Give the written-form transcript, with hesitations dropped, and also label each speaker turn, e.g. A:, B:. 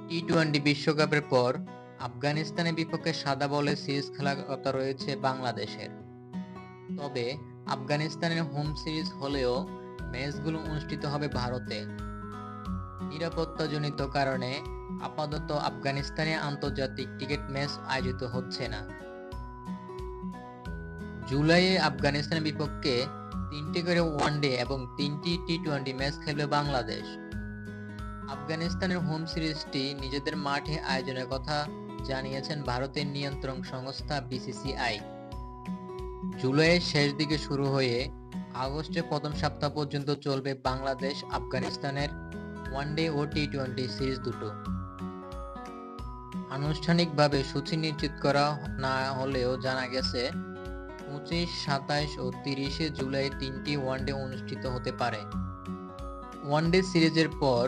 A: T twenty বিশ্বকাপের পর আফগানিস্তানের বিপক্ষে সাদা বলে সিরিজ খেলার কথা রয়েছে বাংলাদেশের। তবে আফগানিস্তানের হোম সিরিজ হলেও ম্যাচগুলো অনুষ্ঠিত হবে ভারতে। নিরাপত্তাজনিত কারণে আপাতত আফগানিস্তানে আন্তর্জাতিক ক্রিকেট ম্যাচ আয়োজিত হচ্ছে না। জুলাইয়ে আফগানিস্তানের বিপক্ষে 3টি করে ওয়ানডে এবং 3টি টি-টোয়েন্টি ম্যাচ খেলবে বাংলাদেশ। আফগানিস্তানের হোম সিরিজটি নিজেদের মাঠে আয়োজনের কথা জানিয়েছেন ভারতের নিয়ন্ত্রণ সংস্থা বিসিসিআই। জুলাইয়ের শেষ দিকে শুরু হয়ে আগস্টের প্রথম সপ্তাহ পর্যন্ত চলবে বাংলাদেশ আফগানিস্তানের ওয়ানডে ও টি-টোয়েন্টি সিরিজ দুটো। আনুষ্ঠানিকভাবে সূচি নিশ্চিত করা না হলেও জানা গেছে 25, 27 ও 30 জুলাই 3টি ওয়ানডে অনুষ্ঠিত হতে পারে। ওয়ানডে সিরিজের পর